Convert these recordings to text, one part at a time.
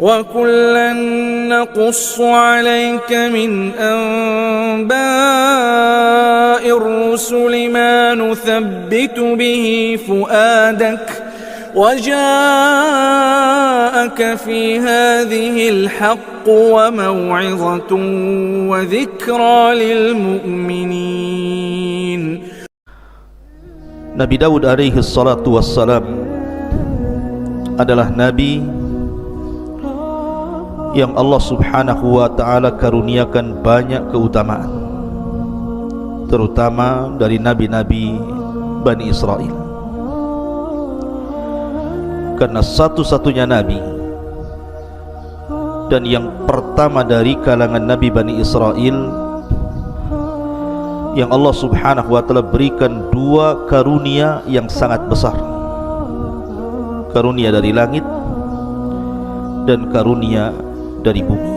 وكلا نقص عليك من أنباء الرسل ما نثبت به فؤادك وجاءك في هذه الحق وموعظة وذكرى للمؤمنين. Nabi Daud alaihi salatu wassalam adalah nabi yang Allah subhanahu wa ta'ala karuniakan banyak keutamaan, terutama dari nabi-nabi Bani Israel. Karena satu-satunya nabi dan yang pertama dari kalangan nabi Bani Israel yang Allah subhanahu wa ta'ala berikan dua karunia yang sangat besar, karunia dari langit dan karunia dari bumi.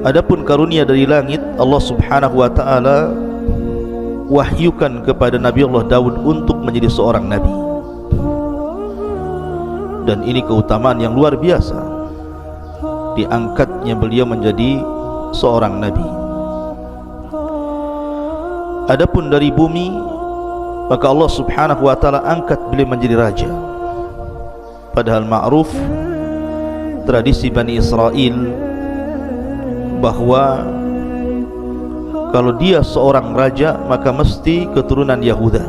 Adapun karunia dari langit, Allah subhanahu wa ta'ala wahyukan kepada Nabi Allah Daud untuk menjadi seorang nabi, dan ini keutamaan yang luar biasa, diangkatnya beliau menjadi seorang nabi. Adapun dari bumi, maka Allah subhanahu wa ta'ala angkat beliau menjadi raja. Padahal ma'ruf tradisi Bani Israel bahwa kalau dia seorang raja maka mesti keturunan Yahuda,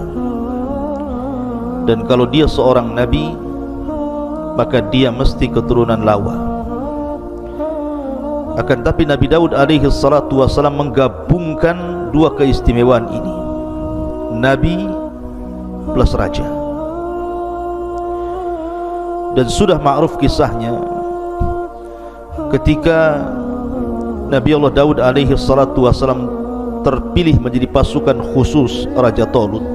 dan kalau dia seorang nabi maka dia mesti keturunan Lawa. Akan tapi Nabi Daud alaihi salatu wassalam menggabungkan dua keistimewaan ini, nabi plus raja. Dan sudah ma'ruf kisahnya ketika Nabi Allah Daud alaihi salatu wassalam terpilih menjadi pasukan khusus Raja Talut,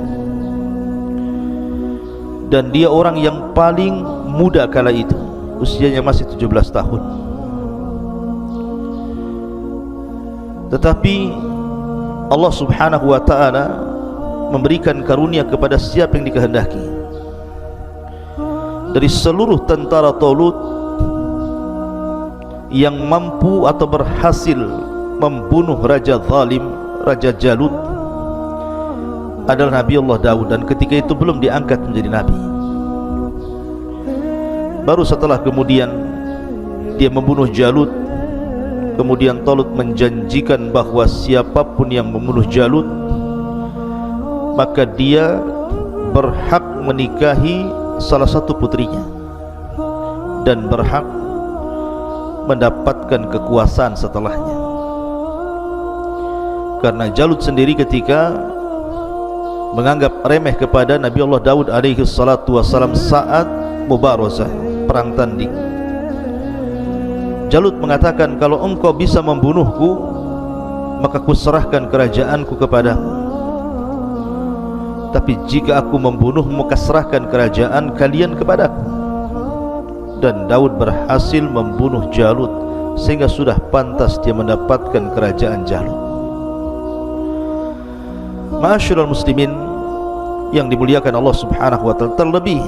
dan dia orang yang paling muda kala itu, usianya masih 17 tahun. Tetapi Allah subhanahu wa ta'ala memberikan karunia kepada siapa yang dikehendaki. Dari seluruh tentara Talut yang mampu atau berhasil membunuh Raja Zalim, Raja Jalut, adalah Nabi Allah Daud, dan ketika itu belum diangkat menjadi nabi. Baru setelah kemudian dia membunuh Jalut, kemudian Talut menjanjikan bahwa siapapun yang membunuh Jalut maka dia berhak menikahi salah satu putrinya dan berhak mendapatkan kekuasaan setelahnya. Karena Jalut sendiri ketika menganggap remeh kepada Nabi Allah Daud alaihi salatu wassalam saat mubarazah, perang tanding, Jalut mengatakan, kalau engkau bisa membunuhku maka kuserahkan kerajaanku kepadamu, tapi jika aku membunuhmu, serahkan kerajaan kalian kepadaku. Dan Daud berhasil membunuh Jalut sehingga sudah pantas dia mendapatkan kerajaan Jalut. Ma'asyiral muslimin yang dimuliakan Allah subhanahu wa ta'ala, terlebih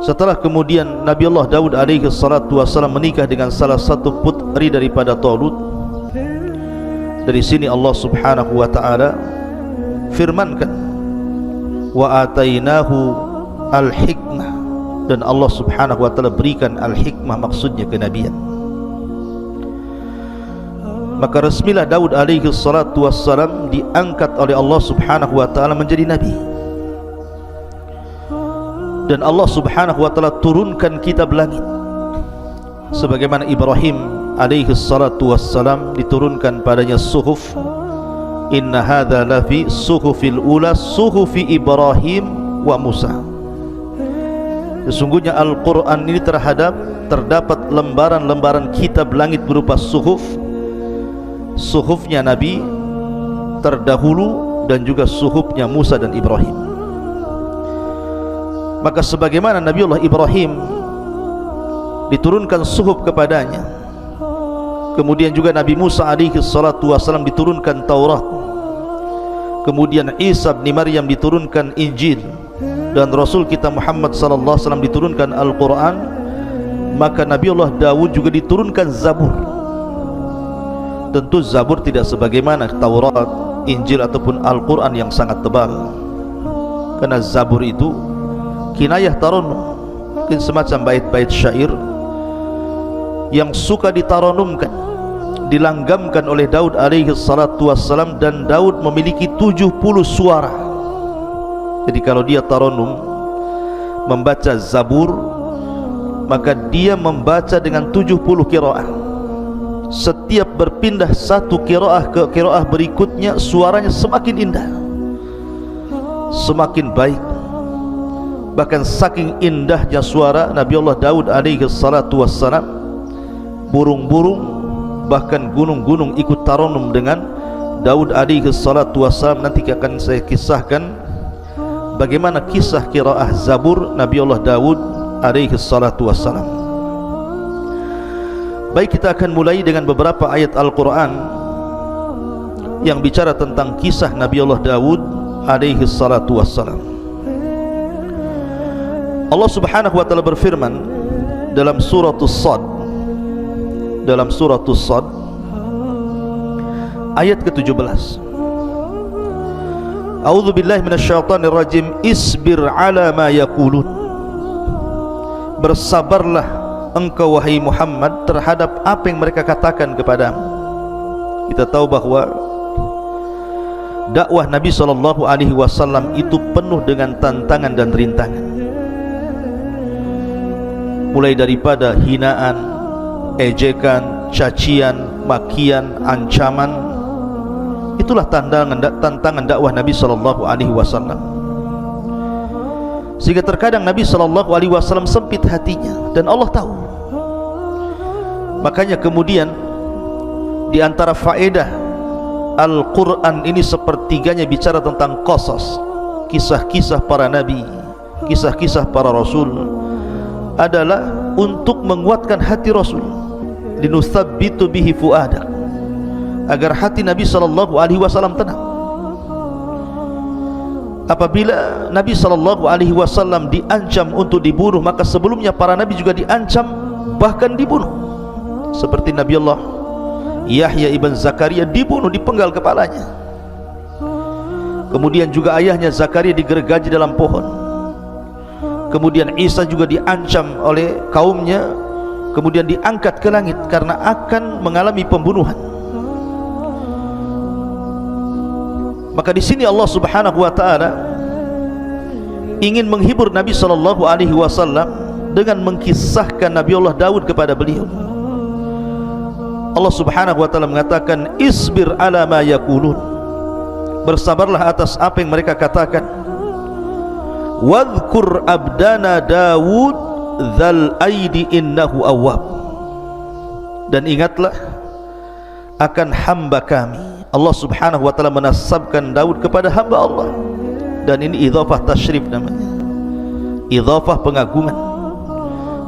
setelah kemudian Nabi Allah Daud alaihi salatu wassalam menikah dengan salah satu putri daripada Talut, dari sini Allah subhanahu wa ta'ala firmankan, wa atainahu al-hikmah, dan Allah subhanahu wa ta'ala berikan al-hikmah, maksudnya kenabian. Maka resmilah Daud alaihi salatu wassalam diangkat oleh Allah subhanahu wa ta'ala menjadi nabi. Dan Allah subhanahu wa ta'ala turunkan kitab langit, sebagaimana Ibrahim alaihi salatu wassalam diturunkan padanya suhuf, inna hadha lafi suhufil ula suhufi Ibrahim wa Musa. Sesungguhnya Al-Quran ini terdapat lembaran-lembaran kitab langit berupa suhuf, suhufnya Nabi terdahulu dan juga suhufnya Musa dan Ibrahim. Maka sebagaimana Nabiullah Ibrahim diturunkan suhuf kepadanya, kemudian juga Nabi Musa alaihi salatu wassalam diturunkan Taurat, kemudian Isa bin Maryam diturunkan Injil, dan Rasul kita Muhammad sallallahu alaihi wasallam diturunkan Al-Quran. maka Nabi Allah Dawud juga diturunkan Zabur. Tentu Zabur tidak sebagaimana Taurat, Injil ataupun Al-Quran yang sangat tebal, karena Zabur itu kinayah taranum, mungkin semacam bait-bait syair yang suka ditaranumkan, dilanggamkan oleh Daud alaihi salatu wassalam. Dan Daud memiliki 70 suara. Jadi kalau dia taranum membaca Zabur, maka dia membaca dengan 70 qiraah. Setiap berpindah satu qiraah ke qiraah berikutnya, suaranya semakin indah, semakin baik. Bahkan saking indahnya suara Nabi Allah Daud alaihi salatu wassalam, burung-burung bahkan gunung-gunung ikut taranum dengan Daud alaihi salatu wassalam. Nanti akan saya kisahkan bagaimana kisah qiraah Zabur Nabi Allah Daud alaihi salatu wassalam. Baik, kita akan mulai dengan beberapa ayat Al-Quran yang bicara tentang kisah Nabi Allah Daud alaihi salatu wassalam. Allah subhanahu wa ta'ala berfirman dalam surah As-Sad, ayat ke-17, A'udzu billahi minasyaitonir rajim. Isbir ala ma yaqulun. Bersabarlah engkau wahai Muhammad terhadap apa yang mereka katakan kepadamu. Kita tahu bahwa dakwah Nabi SAW itu penuh dengan tantangan dan rintangan, mulai daripada hinaan, ejekan, cacian, makian, ancaman. Itulah tantangan dakwah Nabi SAW. Sehingga terkadang Nabi SAW sempit hatinya, dan Allah tahu. Makanya kemudian di antara faedah Al-Quran ini sepertiganya bicara tentang qasas, kisah-kisah para nabi, kisah-kisah para rasul, adalah untuk menguatkan hati Rasul, linusabbitu bihi fuadak, agar hati Nabi SAW tenang. Apabila Nabi SAW diancam untuk dibunuh, maka sebelumnya para nabi juga diancam, bahkan dibunuh. Seperti Nabi Allah Yahya ibn Zakaria dibunuh, dipenggal kepalanya. Kemudian juga ayahnya Zakaria digergaji dalam pohon. Kemudian Isa juga diancam oleh kaumnya, kemudian diangkat ke langit karena akan mengalami pembunuhan. Maka di sini Allah Subhanahu wa taala ingin menghibur Nabi SAW dengan mengkisahkan Nabi Allah Daud kepada beliau. Allah Subhanahu wa taala mengatakan, isbir ala ma yaqulun. Bersabarlah atas apa yang mereka katakan. Wadhkur abdana Daud dzal aidi innahu awwab. Dan ingatlah akan hamba kami. Allah Subhanahu wa taala menasabkan Daud kepada hamba Allah, dan ini idhafah tasyrif namanya, idhafah pengagungan,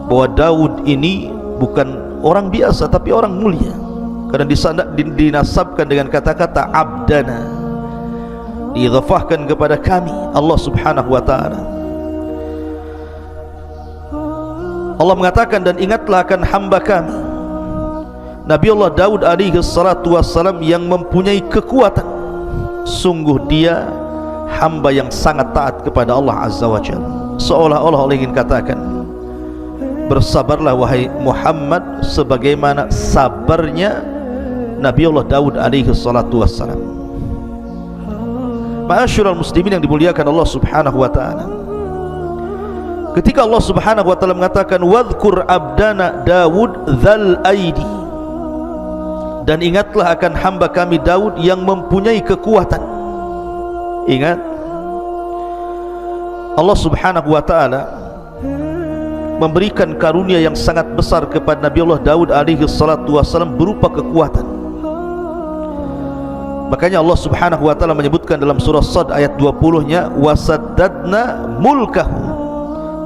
bahwa Daud ini bukan orang biasa tapi orang mulia, karena dinasabkan dengan kata-kata abdana, diidhafahkan kepada kami Allah Subhanahu wa taala. Allah mengatakan, dan ingatlah akan hamba kami Nabi Allah Daud alaihi salatu wassalam yang mempunyai kekuatan. Sungguh dia hamba yang sangat taat kepada Allah Azza wa Jalla. Seolah-olah Allah ingin katakan, bersabarlah wahai Muhammad sebagaimana sabarnya Nabi Allah Daud alaihi salatu wassalam. Ma'asyiral muslimin yang dimuliakan Allah Subhanahu wa ta'ala, ketika Allah Subhanahu wa ta'ala mengatakan wadhkur abdana Daud dzal aidi, dan ingatlah akan hamba kami Daud yang mempunyai kekuatan. Ingat, Allah Subhanahu wa ta'ala memberikan karunia yang sangat besar kepada Nabi Allah Daud alaihi salatu wassalam berupa kekuatan. Makanya Allah Subhanahu wa ta'ala menyebutkan dalam surah Sad ayat 20-nya, wasaddadna mulkahu,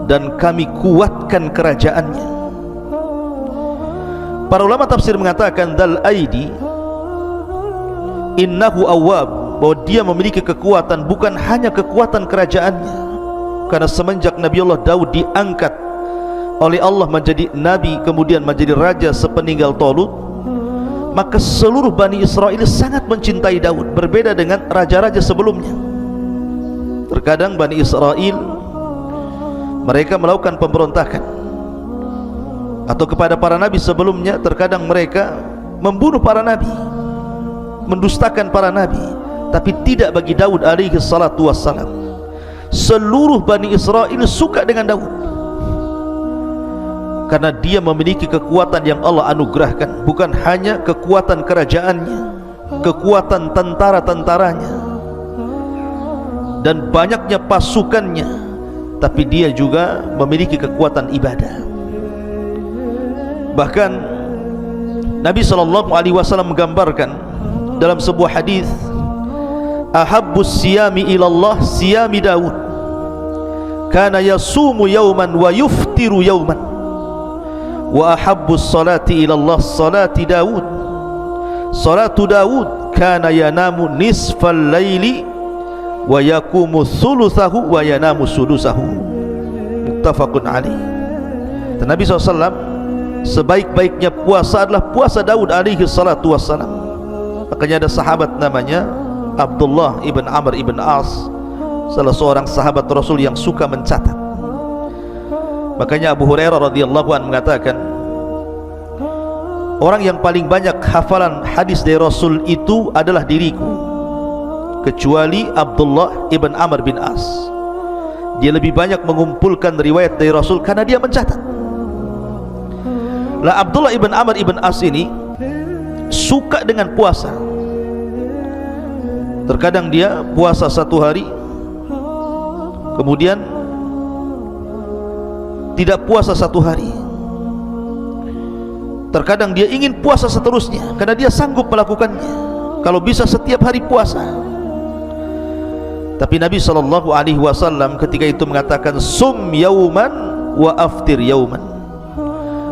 dan kami kuatkan kerajaannya. Para ulama tafsir mengatakan dal aidi innahu awwab, bahwa dia memiliki kekuatan bukan hanya kekuatan kerajaannya, karena semenjak Nabi Allah Daud diangkat oleh Allah menjadi nabi, kemudian menjadi raja sepeninggal Talut, maka seluruh Bani Israel sangat mencintai Daud, berbeda dengan raja-raja sebelumnya. Terkadang Bani Israel mereka melakukan pemberontakan, atau kepada para nabi sebelumnya terkadang mereka membunuh para nabi, mendustakan para nabi. Tapi tidak bagi Daud alaihi salatu wassalam. Seluruh Bani Israel suka dengan Daud karena dia memiliki kekuatan yang Allah anugerahkan. Bukan hanya kekuatan kerajaannya, kekuatan tentara-tentaranya dan banyaknya pasukannya, tapi dia juga memiliki kekuatan ibadah. Bahkan Nabi SAW menggambarkan dalam sebuah hadis, ahabbus siyami ilallah siyami Daud, kana yasumu yawman wa yuftiru yawman, wa ahabbus salati ilallah salati Daud, salatu Daud kana yanamu nisfal laili wa yakumu thuluthahu wa yanamu sudusahu. Muttafaqun alaih. Dan Nabi SAW, sebaik-baiknya puasa adalah puasa Daud alaihi salatu wassalam. Makanya ada sahabat namanya Abdullah ibn Amr ibn As, salah seorang sahabat Rasul yang suka mencatat. Makanya Abu Hurairah radhiyallahu anhu mengatakan, orang yang paling banyak hafalan hadis dari Rasul itu adalah diriku, kecuali Abdullah ibn Amr bin As. Dia lebih banyak mengumpulkan riwayat dari Rasul karena dia mencatat. Lah Abdullah ibn Amr ibn As ini suka dengan puasa. Terkadang dia puasa satu hari, kemudian tidak puasa satu hari. Terkadang dia ingin puasa seterusnya karena dia sanggup melakukannya, kalau bisa setiap hari puasa. Tapi Nabi SAW ketika itu mengatakan, sum yauman wa aftir yauman.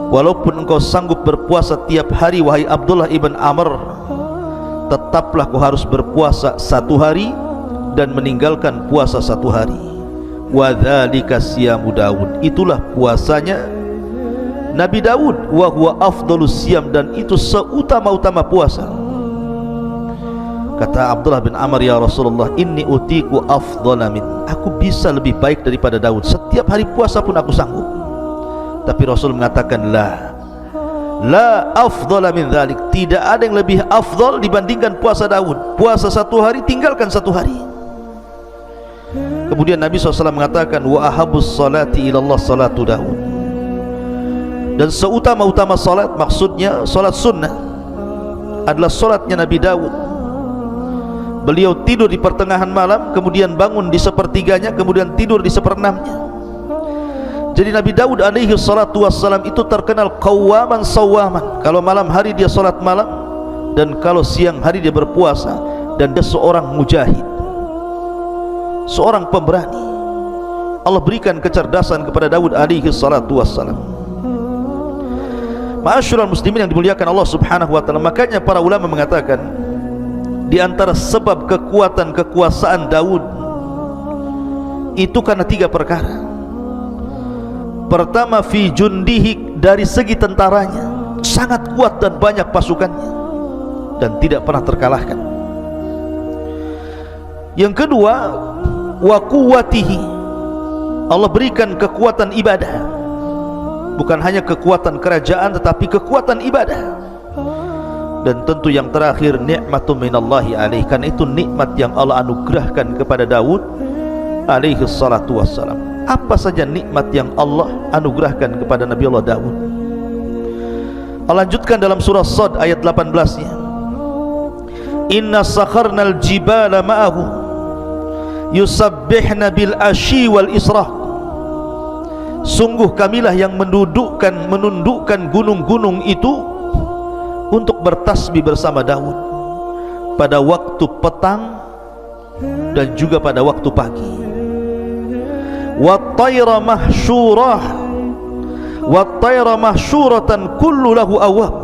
Walaupun engkau sanggup berpuasa tiap hari, wahai Abdullah ibn Amr, tetaplah kau harus berpuasa satu hari dan meninggalkan puasa satu hari. Wa dzalika siyamu Daud, itulah puasanya Nabi Daud. Wa huwa afdhalus siyam, dan itu seutama-utama puasa. Kata Abdullah bin Amr, ya Rasulullah, inni utiku afdhala min, aku bisa lebih baik daripada Daud, setiap hari puasa pun aku sanggup. Tapi Rasul mengatakan, la afdhala min dzalik, tidak ada yang lebih afdal dibandingkan puasa Daud. Puasa satu hari, tinggalkan satu hari. Kemudian Nabi SAW mengatakan, wa ahabus salati ilallah salatu Daud, dan seutama-utama salat, maksudnya salat sunnah, adalah salatnya Nabi Daud. Beliau tidur di pertengahan malam, kemudian bangun di sepertiganya, kemudian tidur di seperenamnya. Jadi Nabi Daud alaihi salatu wassalam itu terkenal qawwaman sawwaman. Kalau malam hari dia salat malam, dan kalau siang hari dia berpuasa. Dan dia seorang mujahid, seorang pemberani. Allah berikan kecerdasan kepada Daud alaihi salatu wassalam. Ma'asyiral muslimin yang dimuliakan Allah subhanahu wa ta'ala. Makanya para ulama mengatakan, di antara sebab kekuatan kekuasaan Daud itu karena tiga perkara. Pertama, fi jundihi, dari segi tentaranya sangat kuat dan banyak pasukannya dan tidak pernah terkalahkan. Yang kedua, wa quwwatihi, Allah berikan kekuatan ibadah, bukan hanya kekuatan kerajaan tetapi kekuatan ibadah. Dan tentu yang terakhir, nikmatun minallahi alaih, karena itu nikmat yang Allah anugerahkan kepada Daud alaihi salatu wassalam. Apa saja nikmat yang Allah anugerahkan kepada Nabi Allah Daud? Allah lanjutkan dalam surah Sad ayat 18-nya, inna sakharnal jibala ma'ahu yusabbihna bil ashi wal israh. Sungguh kamilah yang menundukkan gunung-gunung itu untuk bertasbih bersama Daud pada waktu petang dan juga pada waktu pagi. Wat-tayra mahsyurah, wat-tayra mahsyuratan kullu lahu awwab.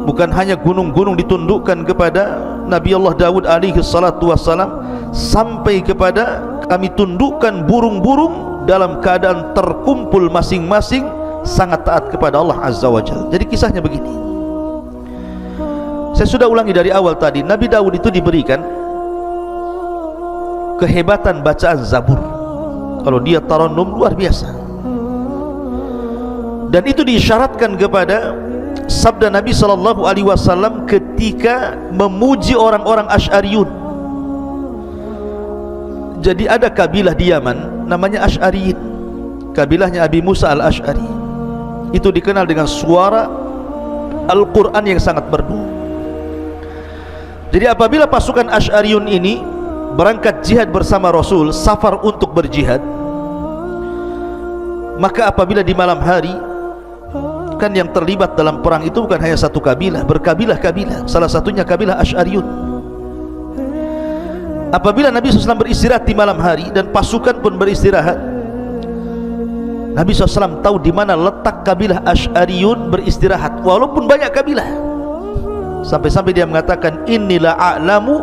Bukan hanya gunung-gunung ditundukkan kepada Nabi Allah Daud alaihi salatu wassalam, sampai kepada kami tundukkan burung-burung dalam keadaan terkumpul masing-masing sangat taat kepada Allah Azza wa Jalla. Jadi kisahnya begini. Saya sudah ulangi dari awal tadi, Nabi Daud itu diberikan kehebatan bacaan Zabur. Kalau dia tarannum luar biasa. Dan itu diisyaratkan kepada sabda Nabi SAW ketika memuji orang-orang Asy'ariyun. Jadi ada kabilah di Yaman namanya Asy'ariyin, kabilahnya Abi Musa al-Asy'ari. Itu dikenal dengan suara Al-Quran yang sangat merdu. Jadi apabila pasukan Asy'ariyun ini berangkat jihad bersama Rasul, safar untuk berjihad, maka apabila di malam hari, kan yang terlibat dalam perang itu bukan hanya satu kabilah, berkabilah-kabilah, salah satunya kabilah Asy'ariyun. Apabila Nabi SAW beristirahat di malam hari dan pasukan pun beristirahat, Nabi SAW tahu di mana letak kabilah Asy'ariyun beristirahat, walaupun banyak kabilah. Sampai-sampai dia mengatakan, Innila a'lamu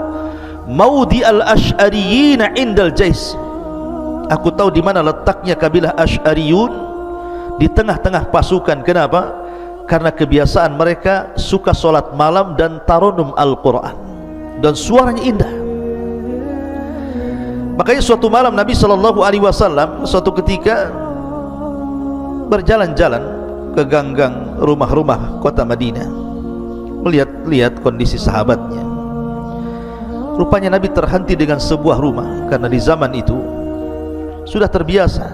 maudi al-Asy'ariyina indal jais. Aku tahu di mana letaknya kabilah Asy'ariyun, di tengah-tengah pasukan. Kenapa? Karena kebiasaan mereka suka solat malam dan tarannum Al-Quran, dan suaranya indah. Makanya suatu malam Nabi SAW suatu ketika berjalan-jalan ke ganggang rumah-rumah kota Madinah, melihat-lihat kondisi sahabatnya. Rupanya Nabi terhenti dengan sebuah rumah, karena di zaman itu sudah terbiasa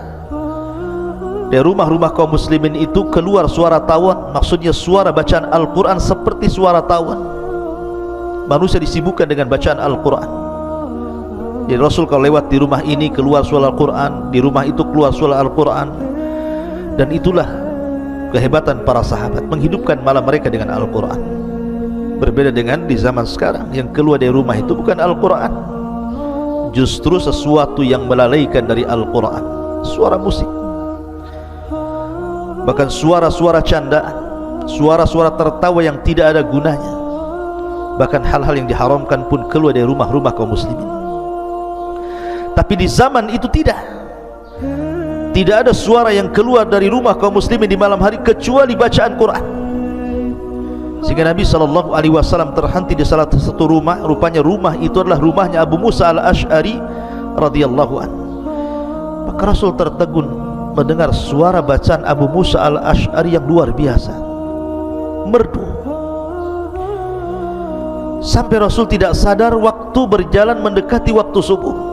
dari rumah-rumah kaum muslimin itu keluar suara tawon. Maksudnya suara bacaan Al-Quran seperti suara tawon. Manusia disibukkan dengan bacaan Al-Quran. Jadi Rasul kalau lewat di rumah ini keluar suara Al-Quran, di rumah itu keluar suara Al-Quran. Dan itulah kehebatan para sahabat, menghidupkan malam mereka dengan Al-Quran. Berbeda dengan di zaman sekarang, yang keluar dari rumah itu bukan Al-Quran, justru sesuatu yang melalaikan dari Al-Quran, suara musik, bahkan suara-suara candaan, suara-suara tertawa yang tidak ada gunanya. Bahkan hal-hal yang diharamkan pun keluar dari rumah-rumah kaum muslimin. Tapi di zaman itu tidak ada suara yang keluar dari rumah kaum muslimin di malam hari kecuali bacaan Quran. Sehingga Nabi SAW terhenti di salah satu rumah. Rupanya rumah itu adalah rumahnya Abu Musa al-Asy'ari radhiyallahu anhu. Maka Rasul tertegun mendengar suara bacaan Abu Musa al-Asy'ari yang luar biasa, merdu. Sampai Rasul tidak sadar waktu berjalan mendekati waktu subuh.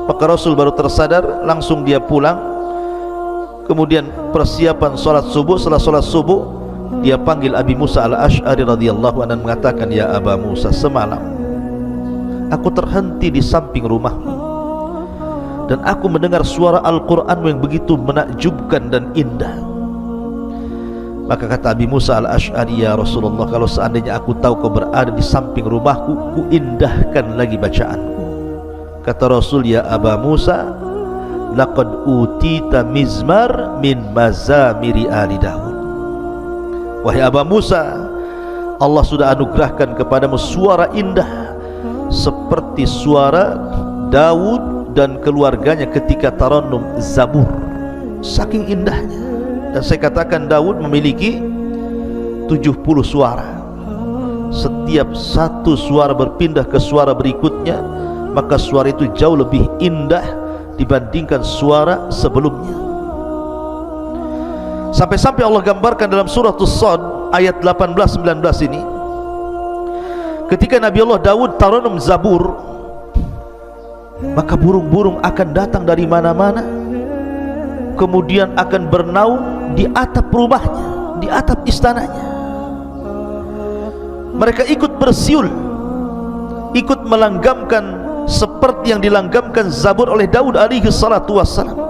Maka Rasul baru tersadar, langsung dia pulang. Kemudian persiapan sholat subuh. Setelah sholat subuh, dia panggil Abi Musa al-Asy'ari radhiyallahu anhu dan mengatakan, Ya Aba Musa, semalam aku terhenti di samping rumahmu dan aku mendengar suara Al-Quran yang begitu menakjubkan dan indah. Maka kata Abi Musa al-Asy'ari, Ya Rasulullah, kalau seandainya aku tahu kau berada di samping rumahku, ku indahkan lagi bacaanku. Kata Rasul, Ya Aba Musa, laqad utita mizmar min mazamiri ali Daud. Wahai Aba Musa, Allah sudah anugerahkan kepadamu suara indah seperti suara Daud dan keluarganya ketika tarannum Zabur. Saking indahnya. Dan saya katakan Daud memiliki 70 suara. Setiap satu suara berpindah ke suara berikutnya, maka suara itu jauh lebih indah dibandingkan suara sebelumnya. Sampai-sampai Allah gambarkan dalam surah As-Sad ayat 18-19 ini, ketika Nabi Allah Daud tarannum Zabur, maka burung-burung akan datang dari mana-mana, kemudian akan bernaung di atap rumahnya, di atap istananya. Mereka ikut bersiul, ikut melanggamkan seperti yang dilanggamkan Zabur oleh Daud alaihi salatu wassalam.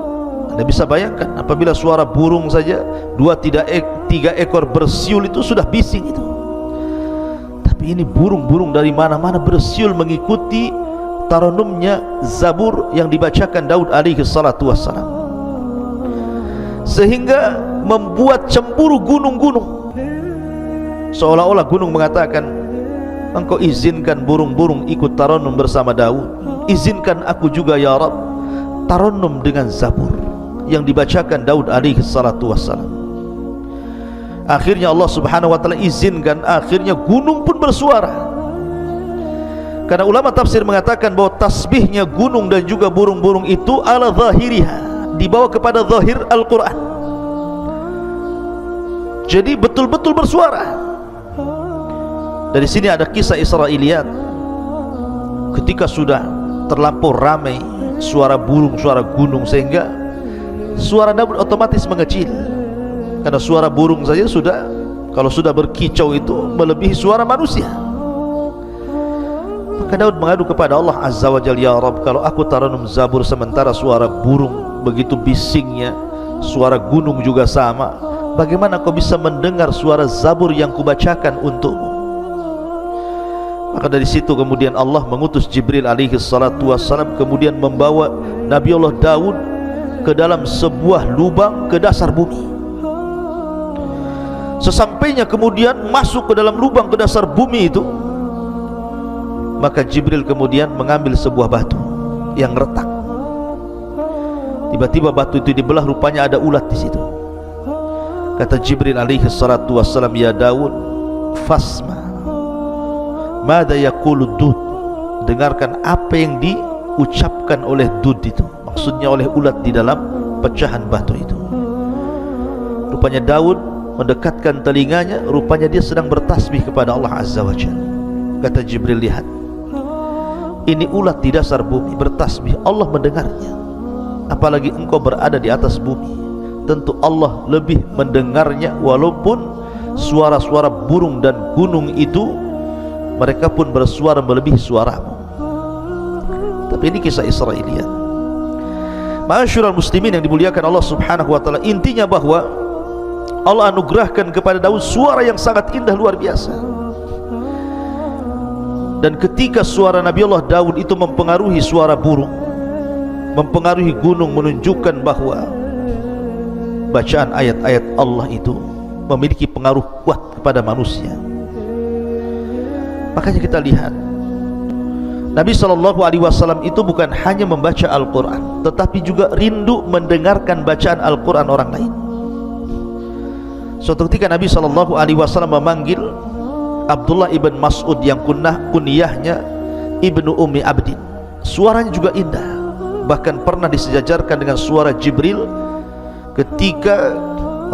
Anda bisa bayangkan, apabila suara burung saja 2-3 ekor bersiul itu sudah bising itu. Tapi ini burung-burung dari mana-mana bersiul mengikuti tarannumnya Zabur yang dibacakan Daud alaihi salatu wassalam, sehingga membuat cemburu gunung-gunung. Seolah-olah gunung mengatakan, Engkau izinkan burung-burung ikut tarannum bersama Daud, izinkan aku juga ya Rabb tarannum dengan Zabur. yang dibacakan Daud alaihi salatu wassalam. Akhirnya Allah subhanahu wa ta'ala izinkan, akhirnya gunung pun bersuara. Karena ulama tafsir mengatakan bahwa tasbihnya gunung dan juga burung-burung itu ala zahiriha, dibawa kepada zahir Al-Quran. Jadi betul-betul bersuara. Dari sini ada kisah Israiliyat, ketika sudah terlampau ramai suara burung, suara gunung, sehingga suara Daud otomatis mengecil. Karena suara burung saja sudah, kalau sudah berkicau itu melebihi suara manusia. Maka Daud mengadu kepada Allah Azza wa Jalla, ya Rabb, kalau aku taranum zabur sementara suara burung begitu bisingnya, suara gunung juga sama, bagaimana kau bisa mendengar suara zabur yang kubacakan untukmu? Maka dari situ kemudian Allah mengutus Jibril alaihi salatu wassalam, kemudian membawa Nabi Allah Daud ke dalam sebuah lubang ke dasar bumi. Sesampainya kemudian masuk ke dalam lubang ke dasar bumi itu, maka Jibril kemudian mengambil sebuah batu yang retak. Tiba-tiba batu itu dibelah, rupanya ada ulat di situ. Kata Jibril alaihi salatu wassalam, ya Daud, fasma mada yaqulu dud, dengarkan apa yang diucapkan oleh dud itu, maksudnya oleh ulat di dalam pecahan batu itu. Rupanya Daud mendekatkan telinganya, rupanya dia sedang bertasbih kepada Allah Azza wa Jalla. Kata Jibril, lihat, ini ulat di dasar bumi bertasbih, Allah mendengarnya. Apalagi engkau berada di atas bumi, tentu Allah lebih mendengarnya. Walaupun suara-suara burung dan gunung itu, mereka pun bersuara melebihi suaramu. Tapi ini kisah Israiliyat. Ma'asyiral muslimin yang dimuliakan Allah subhanahu wa ta'ala, intinya bahwa Allah anugerahkan kepada Daud suara yang sangat indah, luar biasa. Dan ketika suara Nabi Allah Daud itu mempengaruhi suara burung, mempengaruhi gunung, menunjukkan bahwa bacaan ayat-ayat Allah itu memiliki pengaruh kuat kepada manusia. Makanya kita lihat Nabi SAW itu bukan hanya membaca Al-Quran, tetapi juga rindu mendengarkan bacaan Al-Quran orang lain. Suatu ketika Nabi SAW memanggil Abdullah ibn Mas'ud yang kunyahnya Ibnu Ummi Abdin. Suaranya juga indah, bahkan pernah disejajarkan dengan suara Jibril. Ketika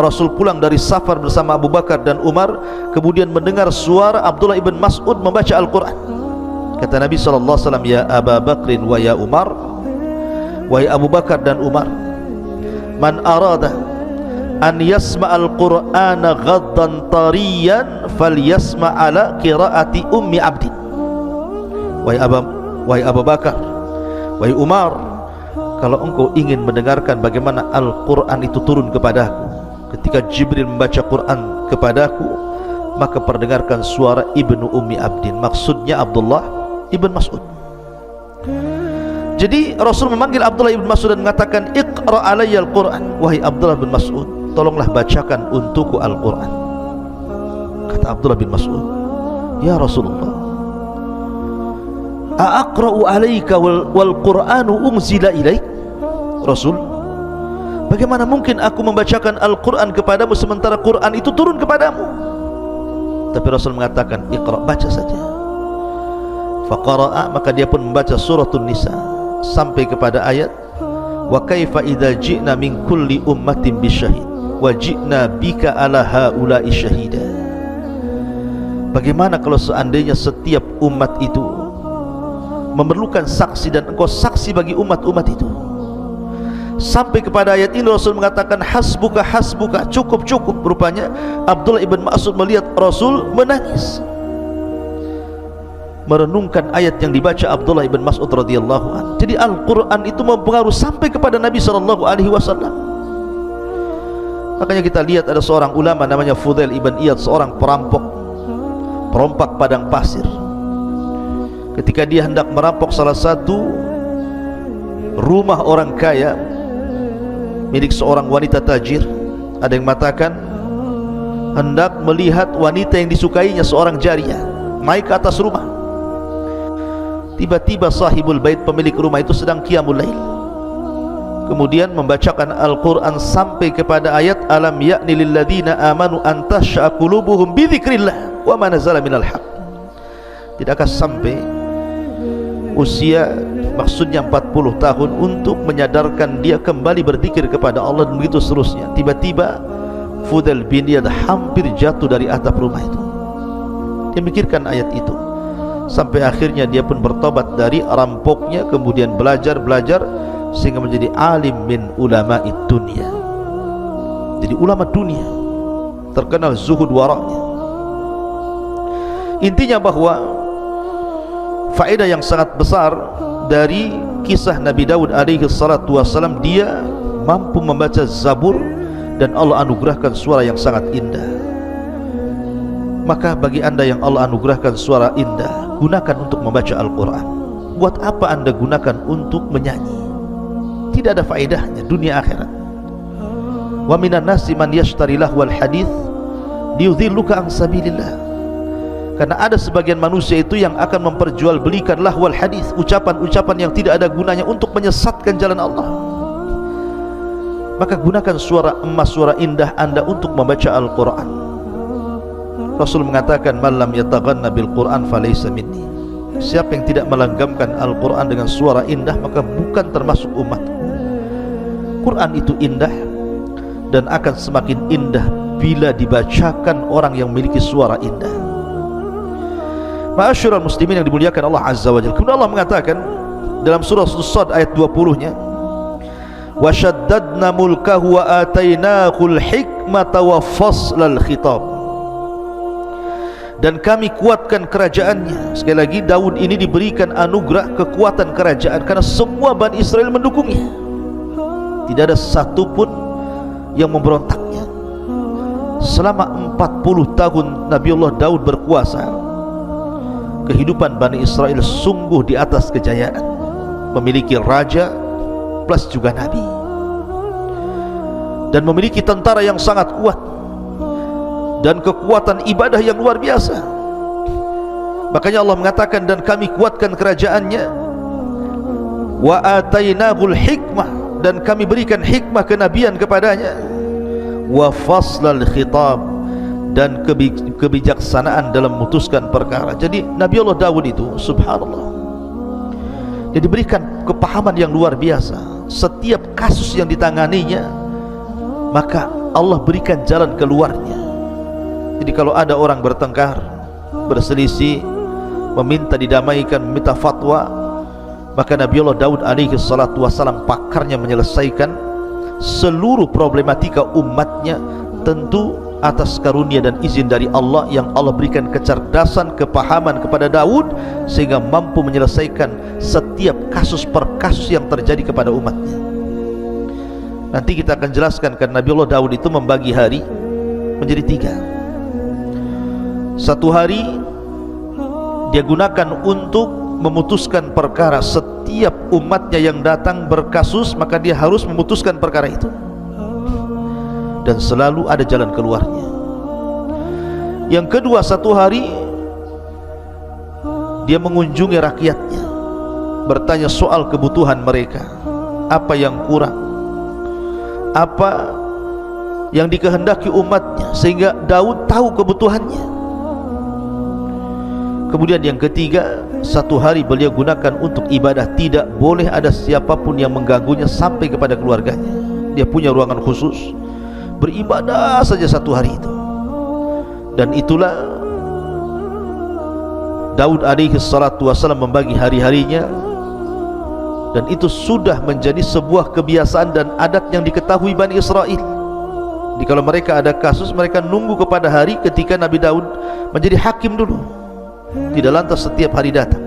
Rasul pulang dari safar bersama Abu Bakar dan Umar, kemudian mendengar suara Abdullah ibn Mas'ud membaca Al-Quran. Kata Nabi SAW, ya Aba Bakrin wa ya Umar, wahai Abu Bakar dan Umar, man arada an yasma'al Qur'ana ghaddan tariyan falyasma'ala qiraati Ummi Abdin. Wahai Abu Bakar, wahai Umar, kalau engkau ingin mendengarkan bagaimana Al-Quran itu turun kepadaku, ketika Jibril membaca Quran kepadaku, maka perdengarkan suara Ibnu Ummi Abdin, maksudnya Abdullah ibn Mas'ud. Jadi Rasul memanggil Abdullah ibn Mas'ud dan mengatakan, Iqra alayya Al-Quran, wahai Abdullah bin Mas'ud, tolonglah bacakan untukku Al-Quran. Kata Abdullah bin Mas'ud, ya Rasulullah, a'aqra'u alayka wal Qur'anu unzila ilaik? Rasul, bagaimana mungkin aku membacakan Al-Quran kepadamu sementara Quran itu turun kepadamu? Tapi Rasul mengatakan, Iqra, baca saja. Faqara'a, maka dia pun membaca suratul Nisa sampai kepada ayat, wa kaifa idza ji'na min kulli ummatin bisyahid wa ji'na bika ala haula'i syahida. Bagaimana kalau seandainya setiap umat itu memerlukan saksi dan engkau saksi bagi umat-umat itu? Sampai kepada ayat ini Rasul mengatakan, hasbuka hasbuka, cukup cukup. Rupanya Abdullah ibn Mas'ud melihat Rasul menangis, merenungkan ayat yang dibaca Abdullah ibn Mas'ud radhiyallahu anhu. Jadi Al-Quran itu mempengaruhi sampai kepada Nabi SAW. Makanya kita lihat ada seorang ulama namanya Fudail ibn Iyad, seorang perompak padang pasir. Ketika dia hendak merampok salah satu rumah orang kaya milik seorang wanita tajir, ada yang mengatakan hendak melihat wanita yang disukainya, seorang jariyah, naik ke atas rumah. Tiba-tiba sahibul bait, pemilik rumah itu sedang qiyamul lail. kemudian membacakan Al-Quran sampai kepada ayat alam ya'ni lilladzina amanu an tash'a qulubuhum bi dzikrillah wa ma nazala minal haq. Tidakkah sampai usia maksudnya 40 tahun untuk menyadarkan dia kembali berzikir kepada Allah, dan begitu seterusnya. Tiba-tiba Fudail bin Iyad hampir jatuh dari atap rumah itu. Dia mikirkan ayat itu sampai akhirnya dia pun bertobat dari rampoknya, kemudian belajar sehingga menjadi alim min ulama'id dunia. Jadi ulama dunia, terkenal zuhud wara'nya. Intinya bahwa faedah yang sangat besar dari kisah Nabi Daud alaihi salatu wassalam, dia mampu membaca Zabur dan Allah anugerahkan suara yang sangat indah. Maka bagi anda yang Allah anugerahkan suara indah, gunakan untuk membaca Al-Quran. Buat apa anda gunakan untuk menyanyi? Tidak ada faedahnya dunia akhirat. Wa minan nasi man yashtari lahwal hadits liyudhilluka an sabilillah. Karena ada sebagian manusia itu yang akan memperjualbelikan lahwal hadits, ucapan-ucapan yang tidak ada gunanya untuk menyesatkan jalan Allah. Maka gunakan suara emas, suara indah anda untuk membaca Al-Quran. Rasul mengatakan man lam yataghanna bil Quran falaysa minni. Siapa yang tidak melanggamkan Al-Quran dengan suara indah maka bukan termasuk umatku. Quran itu indah dan akan semakin indah bila dibacakan orang yang memiliki suara indah. Ma'asyiral muslimin yang dimuliakan Allah Azza wa Jalla. Kemudian Allah mengatakan dalam surah As-Sad ayat 20-nya, wa shaddadna mulkahu wa atainahul hikmata wa faslal khitab. Dan kami kuatkan kerajaannya. Sekali lagi, Daud ini diberikan anugerah kekuatan kerajaan karena semua Bani Israel mendukungnya. Tidak ada satupun yang memberontaknya. Selama 40 tahun Nabiullah Daud berkuasa, kehidupan Bani Israel sungguh di atas kejayaan. Memiliki raja plus juga nabi, dan memiliki tentara yang sangat kuat dan kekuatan ibadah yang luar biasa. Makanya Allah mengatakan dan kami kuatkan kerajaannya, wa atainahul hikmah, dan kami berikan hikmah kenabian kepadanya, wa faslal khitab, dan kebijaksanaan dalam memutuskan perkara. Jadi Nabi Allah Daud itu subhanallah, dia diberikan kepahaman yang luar biasa. Setiap kasus yang ditanganinya maka Allah berikan jalan keluarnya. Jadi kalau ada orang bertengkar, berselisih, meminta didamaikan, meminta fatwa, maka Nabi Allah Daud alaihi salatu wassalam pakarnya menyelesaikan seluruh problematika umatnya, tentu atas karunia dan izin dari Allah yang Allah berikan kecerdasan, kepahaman kepada Daud sehingga mampu menyelesaikan setiap kasus per kasus yang terjadi kepada umatnya. Nanti kita akan jelaskan karena Nabi Allah Daud itu membagi hari menjadi 3. Satu hari dia gunakan untuk memutuskan perkara. Setiap umatnya yang datang berkasus, maka dia harus memutuskan perkara itu, dan selalu ada jalan keluarnya. Yang kedua, satu hari dia mengunjungi rakyatnya, bertanya soal kebutuhan mereka, apa yang kurang, apa yang dikehendaki umatnya, sehingga Daud tahu kebutuhannya. Kemudian yang ketiga, satu hari beliau gunakan untuk ibadah. Tidak boleh ada siapapun yang mengganggunya sampai kepada keluarganya. Dia punya ruangan khusus, beribadah saja satu hari itu. Dan itulah Daud alaihi salatu wassalam membagi hari-harinya, dan itu sudah menjadi sebuah kebiasaan dan adat yang diketahui Bani Israel. Jadi kalau mereka ada kasus, mereka nunggu kepada hari ketika Nabi Daud menjadi hakim dulu, tidak lantas setiap hari datang.